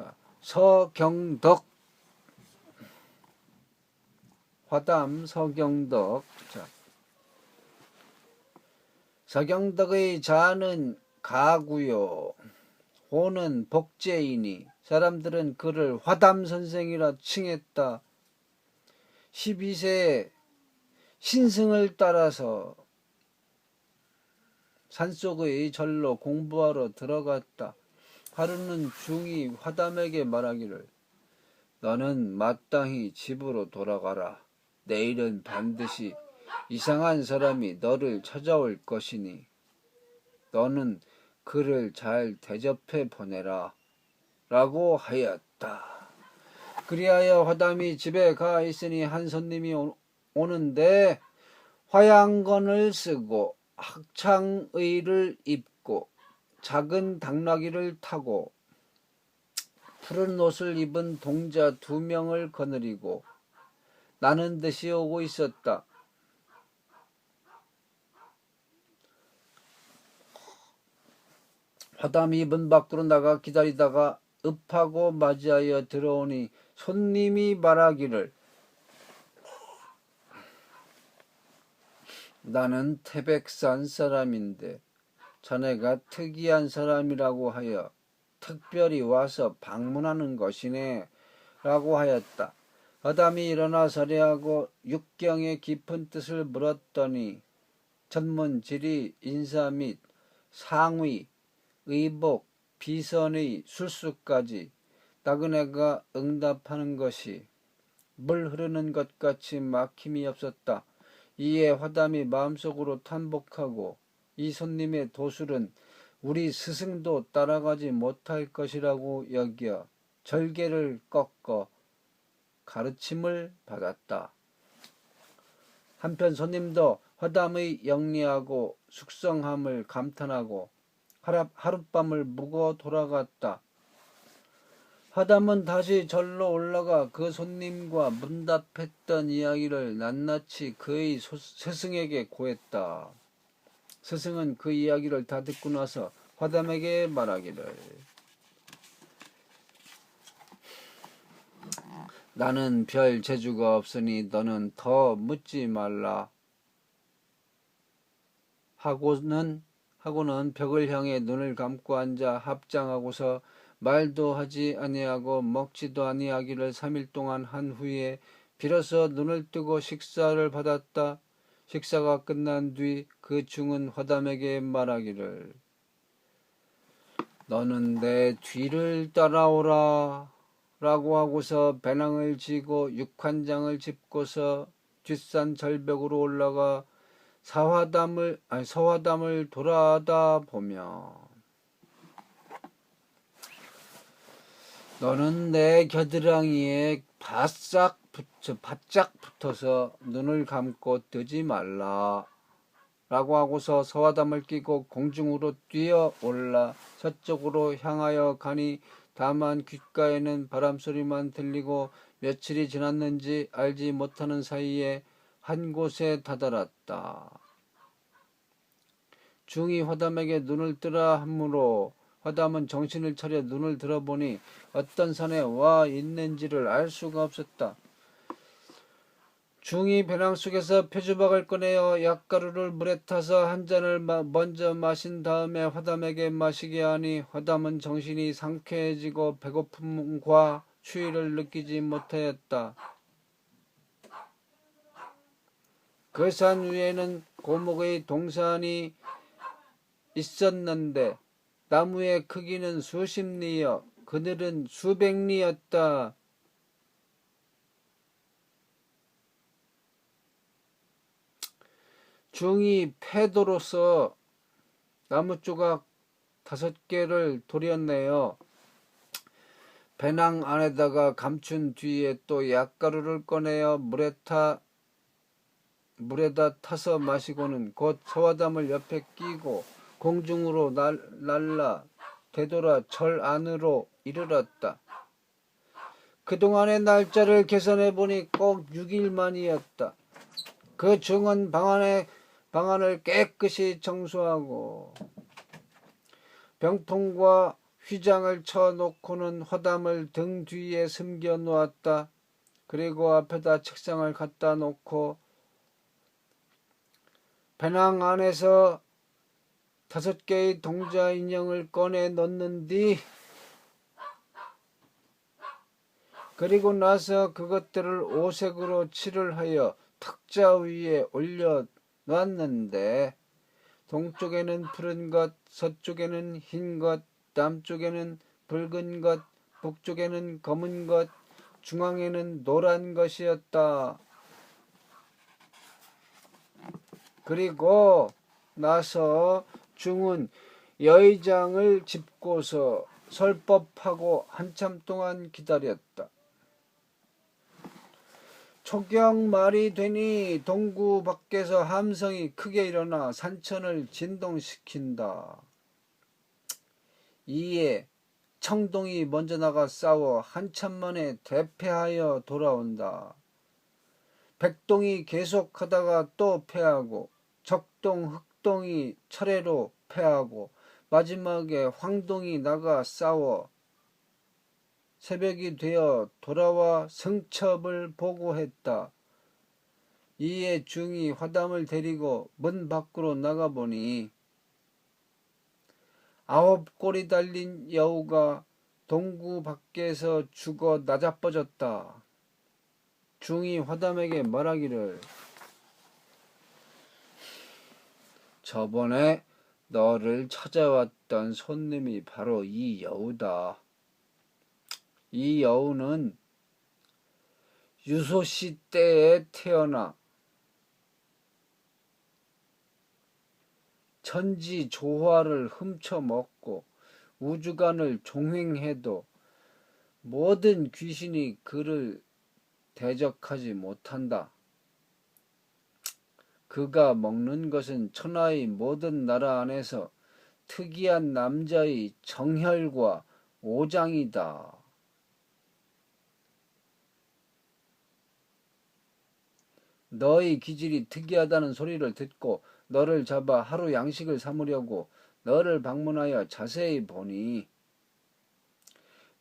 자, 서경덕, 화담 서경덕. 자, 서경덕의 자는 가구요, 호는 복제이니 사람들은 그를 화담 선생이라 칭했다. 12세에 신승을 따라서 산속의 절로 공부하러 들어갔다. 하루는 중이 화담에게 말하기를, 너는 마땅히 집으로 돌아가라. 내일은 반드시 이상한 사람이 너를 찾아올 것이니 너는 그를 잘 대접해 보내라 라고 하였다. 그리하여 화담이 집에 가 있으니 한 손님이 오는데 화양건을 쓰고 학창의를 입고 작은 당나귀를 타고 푸른 옷을 입은 동자 2명을 거느리고 나는 듯이 오고 있었다. 화담이 문 밖으로 나가 기다리다가 읍하고 맞이하여 들어오니 손님이 말하기를, 나는 태백산 사람인데 자네가 특이한 사람이라고 하여 특별히 와서 방문하는 것이네 라고 하였다. 화담이 일어나 서례하고 육경의 깊은 뜻을 물었더니 전문질이 인사 및 상위, 의복, 비선의 술수까지 나그네가 응답하는 것이 물 흐르는 것 같이 막힘이 없었다. 이에 화담이 마음속으로 탄복하고 이 손님의 도술은 우리 스승도 따라가지 못할 것이라고 여겨 절개를 꺾어 가르침을 받았다. 한편 손님도 화담의 영리하고 숙성함을 감탄하고 하룻밤을 묵어 돌아갔다. 화담은 다시 절로 올라가 그 손님과 문답했던 이야기를 낱낱이 그의 스승에게 고했다. 스승은 그 이야기를 다 듣고 나서 화담에게 말하기를, 나는 별 재주가 없으니 너는 더 묻지 말라 하고는 벽을 향해 눈을 감고 앉아 합장하고서 말도 하지 아니하고 먹지도 아니하기를 3일 동안 한 후에 비로소 눈을 뜨고 식사를 받았다. 식사가 끝난 뒤 그 중은 화담에게 말하기를, 너는 내 뒤를 따라오라 라고 하고서 배낭을 지고 육환장을 짚고서 뒷산 절벽으로 올라가 서화담을 돌아다 보며, 너는 내 겨드랑이에 바짝 붙어서 눈을 감고 뜨지 말라 라고 하고서 서화담을 끼고 공중으로 뛰어 올라 서쪽으로 향하여 가니 다만 귓가에는 바람소리만 들리고 며칠이 지났는지 알지 못하는 사이에 한 곳에 다다랐다. 중이 화담에게 눈을 뜨라 하므로 화담은 정신을 차려 눈을 들어보니 어떤 산에 와 있는지를 알 수가 없었다. 중이 배낭 속에서 표주박을 꺼내어 약가루를 물에 타서 한 잔을 먼저 마신 다음에 화담에게 마시게 하니 화담은 정신이 상쾌해지고 배고픔과 추위를 느끼지 못하였다. 그 산 위에는 고목의 동산이 있었는데 나무의 크기는 수십 리여 그늘은 수백 리였다. 중이 패도로서 나무조각 5개를 도렸네요. 배낭 안에다가 감춘 뒤에 또 약가루를 꺼내어 물에다 타서 마시고는 곧 서화담을 옆에 끼고 공중으로 날라 되돌아 절 안으로 이르렀다. 그동안의 날짜를 계산해 보니 꼭 6일 만이었다. 그 중은 방안을 깨끗이 청소하고 병풍과 휘장을 쳐 놓고는 화담을 등 뒤에 숨겨 놓았다. 그리고 앞에다 책상을 갖다 놓고 배낭 안에서 5개의 동자 인형을 꺼내 넣는디 그리고 나서 그것들을 오색으로 칠을 하여 탁자 위에 올려 놨는데 동쪽에는 푸른 것, 서쪽에는 흰 것, 남쪽에는 붉은 것, 북쪽에는 검은 것, 중앙에는 노란 것이었다. 그리고 나서 중은 여의장을 짚고서 설법하고 한참 동안 기다렸다. 초경 말이 되니 동구 밖에서 함성이 크게 일어나 산천을 진동시킨다. 이에 청동이 먼저 나가 싸워 한참 만에 대패하여 돌아온다. 백동이 계속하다가 또 패하고 적동, 흑동이 차례로 패하고 마지막에 황동이 나가 싸워 새벽이 되어 돌아와 승첩을 보고했다. 이에 중이 화담을 데리고 문 밖으로 나가보니 9골이 달린 여우가 동구 밖에서 죽어 나자빠졌다. 중이 화담에게 말하기를 저번에 너를 찾아왔던 손님이 바로 이 여우다. 이 여우는 유소씨 때에 태어나 천지 조화를 훔쳐먹고 우주간을 종횡해도 모든 귀신이 그를 대적하지 못한다. 그가 먹는 것은 천하의 모든 나라 안에서 특이한 남자의 정혈과 오장이다. 너의 기질이 특이하다는 소리를 듣고 너를 잡아 하루 양식을 삼으려고 너를 방문하여 자세히 보니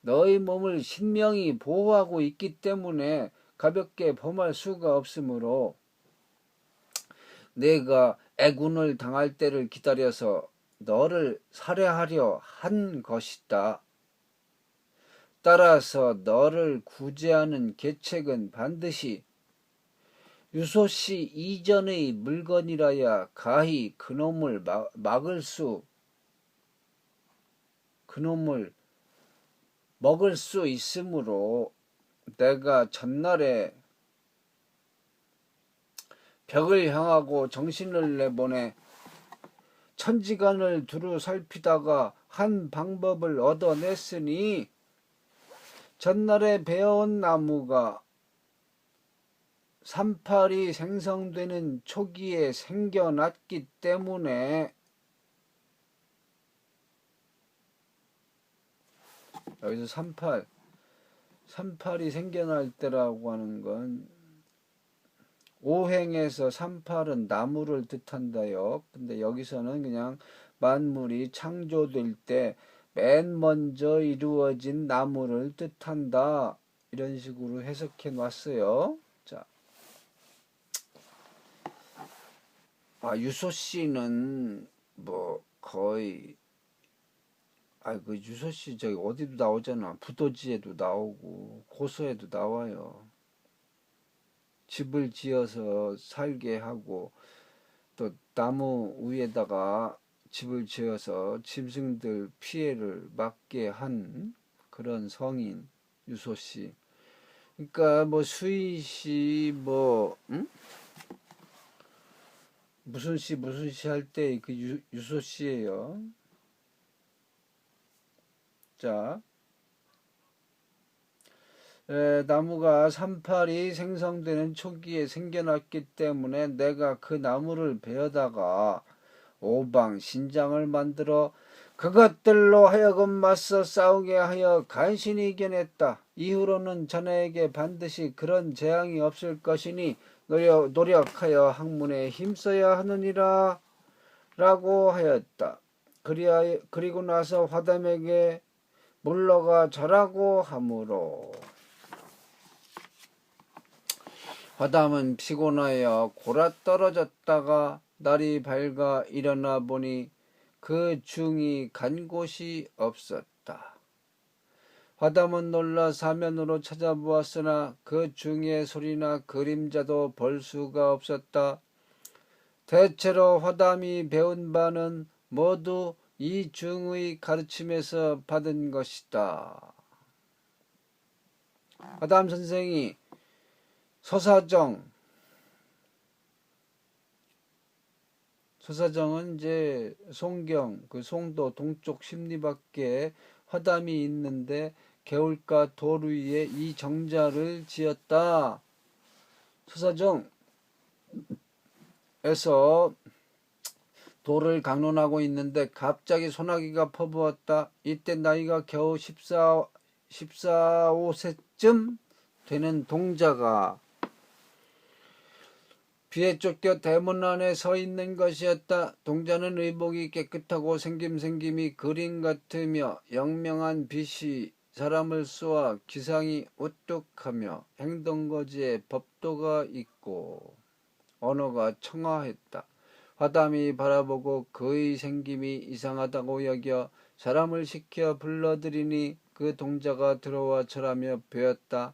너의 몸을 신명이 보호하고 있기 때문에 가볍게 범할 수가 없으므로 내가 애군을 당할 때를 기다려서 너를 살해하려 한 것이다. 따라서 너를 구제하는 계책은 반드시 유소씨 이전의 물건이라야 가히 그놈을 먹을 수 있으므로 내가 전날에 벽을 향하고 정신을 내보내 천지간을 두루 살피다가 한 방법을 얻어냈으니 전날에 베어온 나무가 38이 생성되는 초기에 생겨났기 때문에 여기서 38이 생겨날 때라고 하는 건 오행에서 38은 나무를 뜻한다요. 근데 여기서는 그냥 만물이 창조될 때 맨 먼저 이루어진 나무를 뜻한다. 이런 식으로 해석해 놨어요. 자, 유소씨는 뭐 거의 그 유소씨 저기 어디도 나오잖아. 부도지에도 나오고 고서에도 나와요. 집을 지어서 살게 하고 또 나무 위에다가 집을 지어서 짐승들 피해를 막게 한 그런 성인 유소씨. 그러니까 뭐 수희씨 무슨 씨 할 때 그 유소씨예요. 자, 나무가 38이 생성되는 초기에 생겨났기 때문에 내가 그 나무를 베어다가 오방 신장을 만들어 그것들로 하여금 맞서 싸우게 하여 간신히 이겨냈다. 이후로는 자네에게 반드시 그런 재앙이 없을 것이니 노력하여 학문에 힘써야 하느니라 라고 하였다. 그리고 나서 화담에게 물러가 절하고 하므로 화담은 피곤하여 골아 떨어졌다가 날이 밝아 일어나 보니 그 중이 간 곳이 없었다. 화담은 놀라 사면으로 찾아보았으나 그 중의 소리나 그림자도 볼 수가 없었다. 대체로 화담이 배운 바는 모두 이 중의 가르침에서 받은 것이다. 화담 선생이 소사정은 이제 송경, 그 송도 동쪽 십리밖에 화담이 있는데 개울가 돌 위에 이 정자를 지었다. 소사정에서 돌을 강론하고 있는데 갑자기 소나기가 퍼부었다. 이때 나이가 겨우 14~15세쯤 되는 동자가 비에 쫓겨 대문 안에 서 있는 것이었다. 동자는 의복이 깨끗하고 생김이 그림 같으며 영명한 빛이 사람을 쏘아 기상이 우뚝하며 행동거지에 법도가 있고 언어가 청아했다. 화담이 바라보고 그의 생김이 이상하다고 여겨 사람을 시켜 불러들이니 그 동자가 들어와 절하며 배웠다.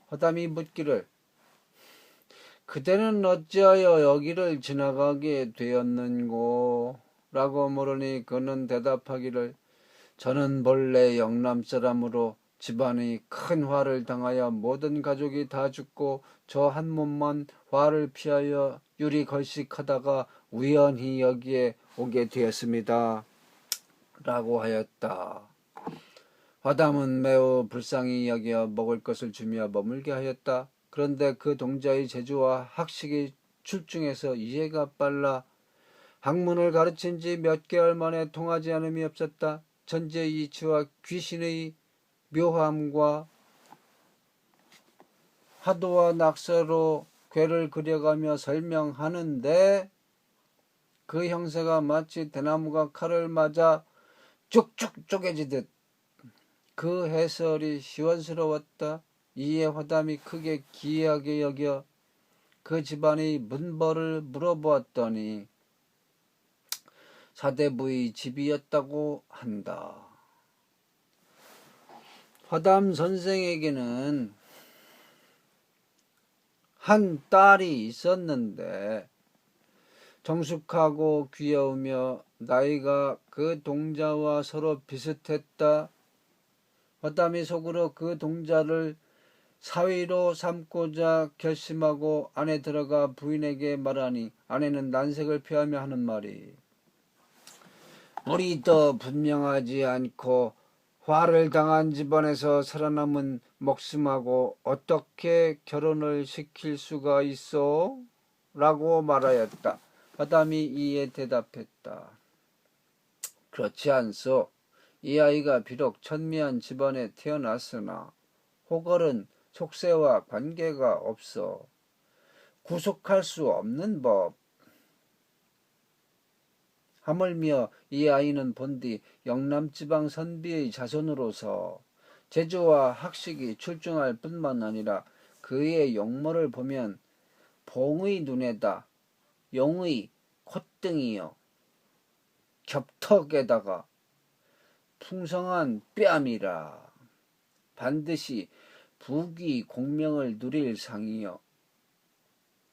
화담이 묻기를 그대는 어찌하여 여기를 지나가게 되었는고? 라고 물으니 그는 대답하기를 저는 본래 영남 사람으로 집안이 큰 화를 당하여 모든 가족이 다 죽고 저 한 몸만 화를 피하여 유리 걸식하다가 우연히 여기에 오게 되었습니다. 라고 하였다. 화담은 매우 불쌍히 여겨 먹을 것을 주며 머물게 하였다. 그런데 그 동자의 재주와 학식이 출중해서 이해가 빨라 학문을 가르친 지 몇 개월 만에 통하지 않음이 없었다. 천재이치와 귀신의 묘함과 화도와 낙서로 괴를 그려가며 설명하는데 그 형세가 마치 대나무가 칼을 맞아 쭉쭉 쪼개지듯 그 해설이 시원스러웠다. 이에 화담이 크게 기이하게 여겨 그 집안의 문벌을 물어보았더니 사대부의 집이었다고 한다. 화담 선생에게는 한 딸이 있었는데 정숙하고 귀여우며 나이가 그 동자와 서로 비슷했다. 화담이 속으로 그 동자를 사위로 삼고자 결심하고 안에 들어가 부인에게 말하니 아내는 난색을 표하며 하는 말이 우리 더 분명하지 않고 화를 당한 집안에서 살아남은 목숨하고 어떻게 결혼을 시킬 수가 있어? 라고 말하였다. 화담이 이에 대답했다. 그렇지 않소. 이 아이가 비록 천미한 집안에 태어났으나 호걸은 속세와 관계가 없어 구속할 수 없는 법. 하물며 이 아이는 본디 영남지방 선비의 자손으로서 재주와 학식이 출중할 뿐만 아니라 그의 용모를 보면 봉의 눈에다 용의 콧등이요 겹턱에다가 풍성한 뺨이라 반드시 부귀 공명을 누릴 상이요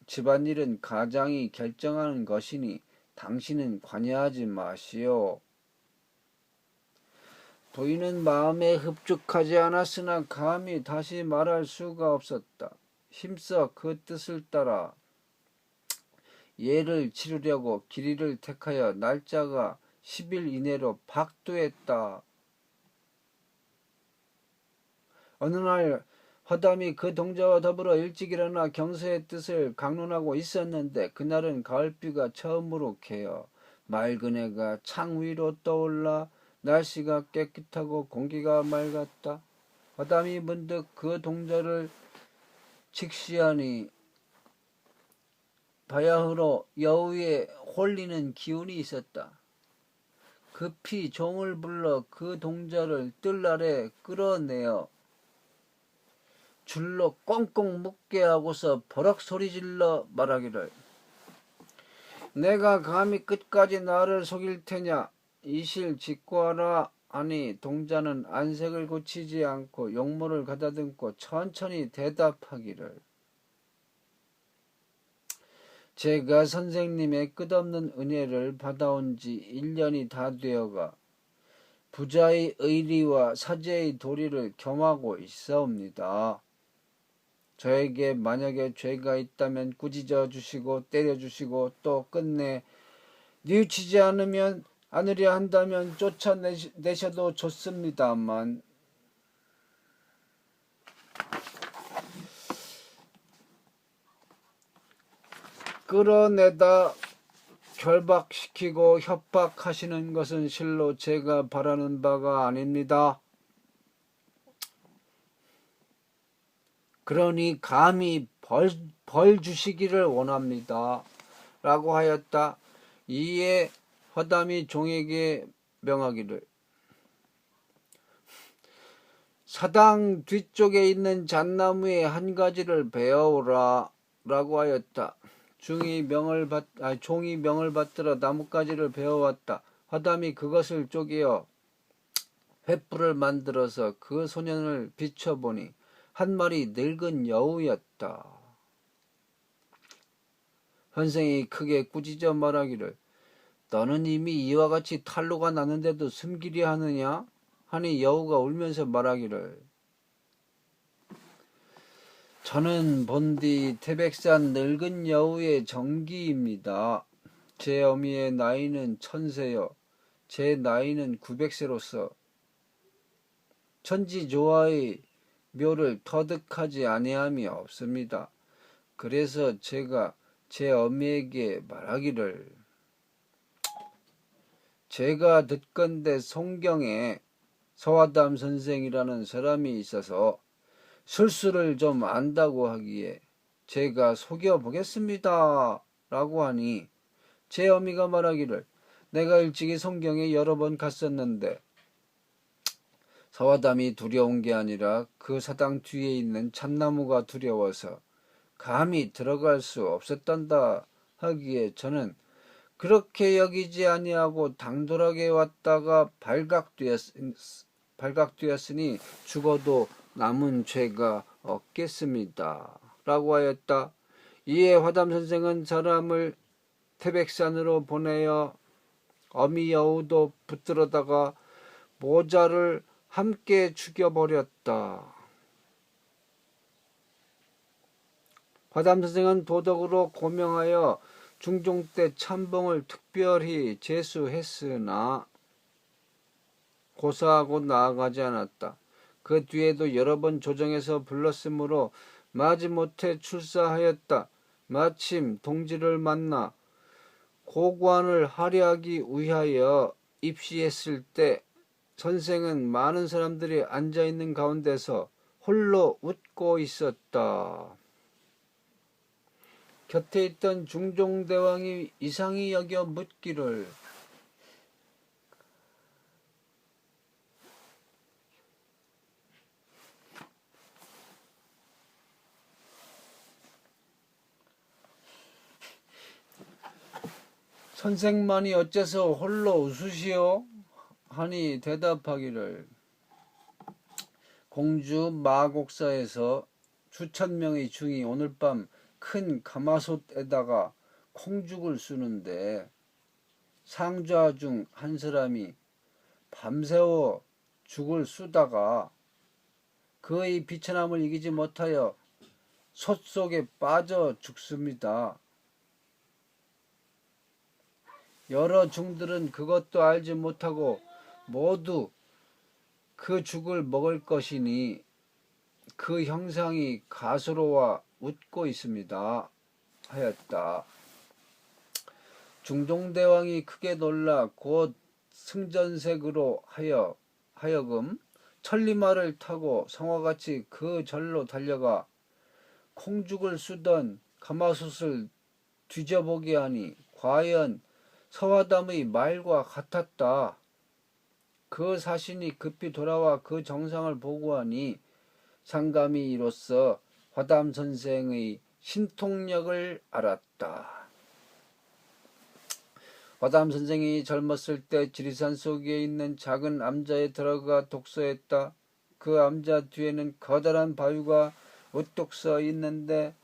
집안일은 가장이 결정하는 것이니 당신은 관여하지 마시오. 부인은 마음에 흡족하지 않았으나 감히 다시 말할 수가 없었다. 힘써 그 뜻을 따라 예를 치르려고 길이를 택하여 날짜가 10일 이내로 박두했다. 어느 날 화담이 그 동자와 더불어 일찍 일어나 경서의 뜻을 강론하고 있었는데 그날은 가을비가 처음으로 개어 맑은 해가 창 위로 떠올라 날씨가 깨끗하고 공기가 맑았다. 화담이 문득 그 동자를 직시하니 바야흐로 여우에 홀리는 기운이 있었다. 급히 종을 불러 그 동자를 뜰 아래 끌어내어 줄로 꽁꽁 묶게 하고서 버럭 소리질러 말하기를 내가 감히 끝까지 나를 속일 테냐 이실 직구하라 하니 동자는 안색을 고치지 않고 용모를 가다듬고 천천히 대답하기를 제가 선생님의 끝없는 은혜를 받아온 지 1년이 다 되어가 부자의 의리와 사제의 도리를 겸하고 있사옵니다. 저에게 만약에 죄가 있다면 꾸짖어 주시고 때려 주시고 또 끝내 뉘우치지 않으려 한다면 쫓아내셔도 좋습니다만 끌어내다 결박시키고 협박하시는 것은 실로 제가 바라는 바가 아닙니다. 그러니 감히 벌 주시기를 원합니다. 라고 하였다. 이에 허담이 종에게 명하기를 사당 뒤쪽에 있는 잣나무의 한 가지를 베어오라 라고 하였다. 종이 명을 받들어 나뭇가지를 베어왔다. 허담이 그것을 쪼개어 횃불을 만들어서 그 소년을 비춰보니 한 마리 늙은 여우였다. 선생이 크게 꾸짖어 말하기를 너는 이미 이와 같이 탈로가 났는데도 숨기려 하느냐? 하니 여우가 울면서 말하기를 저는 본디 태백산 늙은 여우의 정기입니다. 제 어미의 나이는 1000세여 제 나이는 900세로서 천지조화의 묘를 터득하지 아니함이 없습니다. 그래서 제가 제 어미에게 말하기를 제가 듣건대 송경에 서화담 선생이라는 사람이 있어서 술수를 좀 안다고 하기에 제가 속여보겠습니다. 라고 하니 제 어미가 말하기를 내가 일찍이 송경에 여러 번 갔었는데 서화담이 두려운 게 아니라 그 사당 뒤에 있는 잣나무가 두려워서 감히 들어갈 수 없었단다 하기에 저는 그렇게 여기지 아니하고 당돌하게 왔다가 발각되었으니 죽어도 남은 죄가 없겠습니다. 라고 하였다. 이에 화담 선생은 사람을 태백산으로 보내어 어미 여우도 붙들어다가 모자를 함께 죽여버렸다. 화담 선생은 도덕으로 고명하여 중종 때 참봉을 특별히 제수했으나 고사하고 나아가지 않았다. 그 뒤에도 여러 번 조정해서 불렀으므로 마지못해 출사하였다. 마침 동지를 만나 고관을 할애하기 위하여 입시했을 때 선생은 많은 사람들이 앉아있는 가운데서 홀로 웃고 있었다. 곁에 있던 중종대왕이 이상히 여겨 묻기를 선생만이 어째서 홀로 웃으시오? 하니 대답하기를 공주 마곡사에서 수천 명의 중이 오늘 밤 큰 가마솥에다가 콩죽을 쓰는데 상좌 중 한 사람이 밤새워 죽을 쓰다가 그의 비천함을 이기지 못하여 솥 속에 빠져 죽습니다. 여러 중들은 그것도 알지 못하고 모두 그 죽을 먹을 것이니 그 형상이 가수로와 웃고 있습니다. 하였다. 중종대왕이 크게 놀라 곧 승전색으로 하여금 천리마를 타고 성화같이 그 절로 달려가 콩죽을 쓰던 가마솥을 뒤져보게 하니 과연 서화담의 말과 같았다. 그 사신이 급히 돌아와 그 정상을 보고하니 상감이 이로써 화담 선생의 신통력을 알았다. 화담 선생이 젊었을 때 지리산 속에 있는 작은 암자에 들어가 독서했다. 그 암자 뒤에는 커다란 바위가 우뚝 서 있는데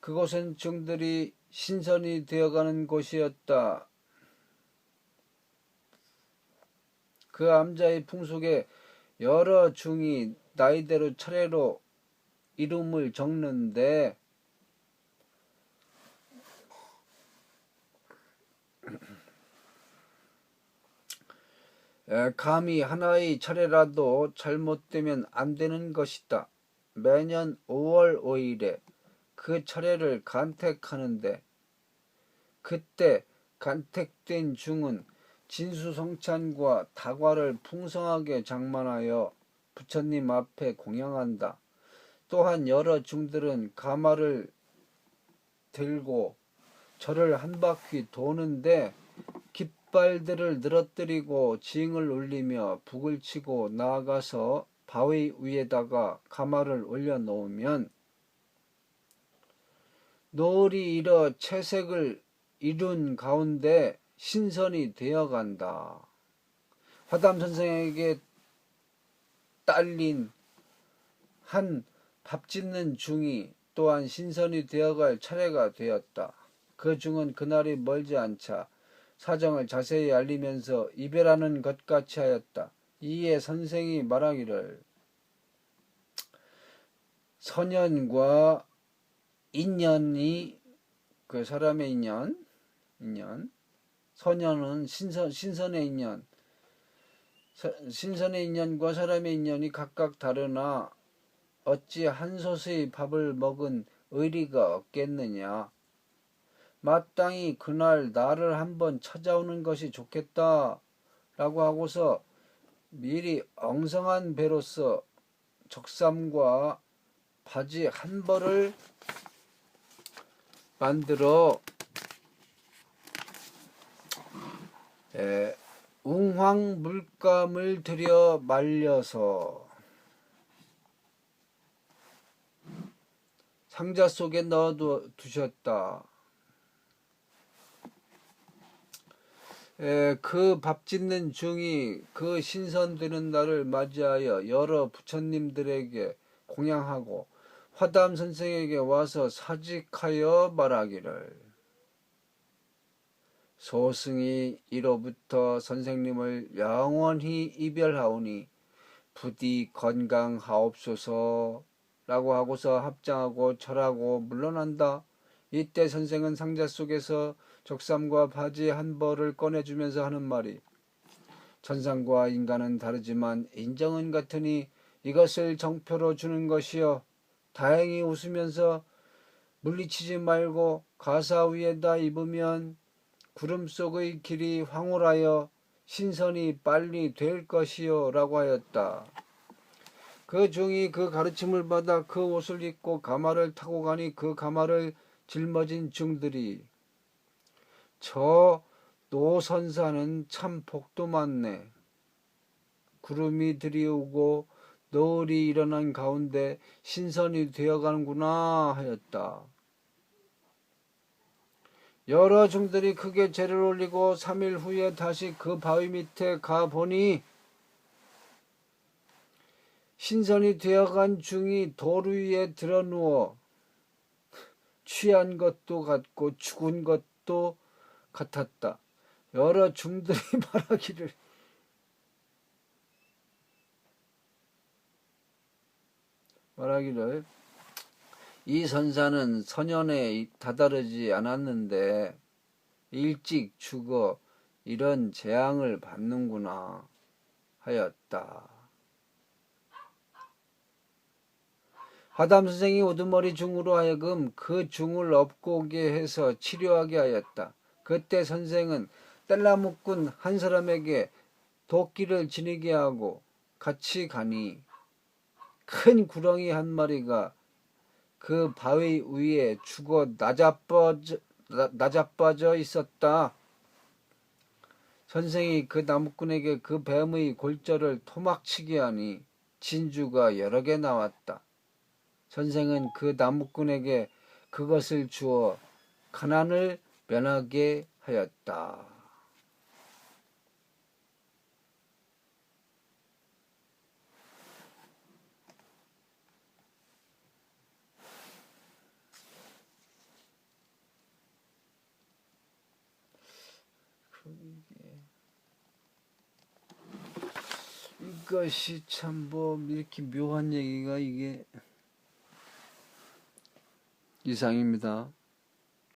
그곳은 중들이 신선이 되어가는 곳이었다. 그 암자의 풍속에 여러 중이 나이대로 차례로 이름을 적는데 감히 하나의 차례라도 잘못되면 안 되는 것이다. 매년 5월 5일에 그 차례를 간택하는데 그때 간택된 중은 진수성찬과 다과를 풍성하게 장만하여 부처님 앞에 공양한다. 또한 여러 중들은 가마를 들고 절을 한 바퀴 도는데 깃발들을 늘어뜨리고 징을 울리며 북을 치고 나아가서 바위 위에다가 가마를 올려놓으면 노을이 일어 채색을 이룬 가운데 신선이 되어간다. 화담 선생에게 딸린 한 밥짓는 중이 또한 신선이 되어갈 차례가 되었다. 그 중은 그날이 멀지 않자 사정을 자세히 알리면서 이별하는 것 같이 하였다. 이에 선생이 말하기를 선연과 인연이 그 사람의 인연 선연은 신선의 인연 신선의 인연과 사람의 인연이 각각 다르나 어찌 한 솥의 밥을 먹은 의리가 없겠느냐. 마땅히 그날 나를 한번 찾아오는 것이 좋겠다 라고 하고서 미리 엉성한 배로서 적삼과 바지 한 벌을 만들어 웅황 물감을 들여 말려서 상자 속에 넣어 두셨다. 그 밥 짓는 중이 그 신선되는 날을 맞이하여 여러 부처님들에게 공양하고 화담 선생에게 와서 사직하여 말하기를 소승이 이로부터 선생님을 영원히 이별하오니 부디 건강하옵소서 라고 하고서 합장하고 절하고 물러난다. 이때 선생은 상자 속에서 적삼과 바지 한 벌을 꺼내주면서 하는 말이 천상과 인간은 다르지만 인정은 같으니 이것을 정표로 주는 것이여 다행히 웃으면서 물리치지 말고 가사 위에다 입으면 구름 속의 길이 황홀하여 신선이 빨리 될 것이요 라고 하였다. 그 중이 그 가르침을 받아 그 옷을 입고 가마를 타고 가니 그 가마를 짊어진 중들이 저 노선사는 참 복도 많네. 구름이 들이오고 노을이 일어난 가운데 신선이 되어가는구나 하였다. 여러 중들이 크게 제를 올리고 3일 후에 다시 그 바위 밑에 가보니 신선이 되어간 중이 돌 위에 드러누워 취한 것도 같고 죽은 것도 같았다. 여러 중들이 말하기를 이 선사는 선연에 다다르지 않았는데 일찍 죽어 이런 재앙을 받는구나 하였다. 화담 선생이 우두머리 중으로 하여금 그 중을 업고 오게 해서 치료하게 하였다. 그때 선생은 뗄나무꾼 한 사람에게 도끼를 지니게 하고 같이 가니 큰 구렁이 한 마리가 그 바위 위에 죽어 나자빠져 있었다. 선생이 그 나무꾼에게 그 뱀의 골절을 토막치게 하니 진주가 여러 개 나왔다. 선생은 그 나무꾼에게 그것을 주어 가난을 면하게 하였다. 이것이 참 뭐 이렇게 묘한 얘기가 이게 이상입니다.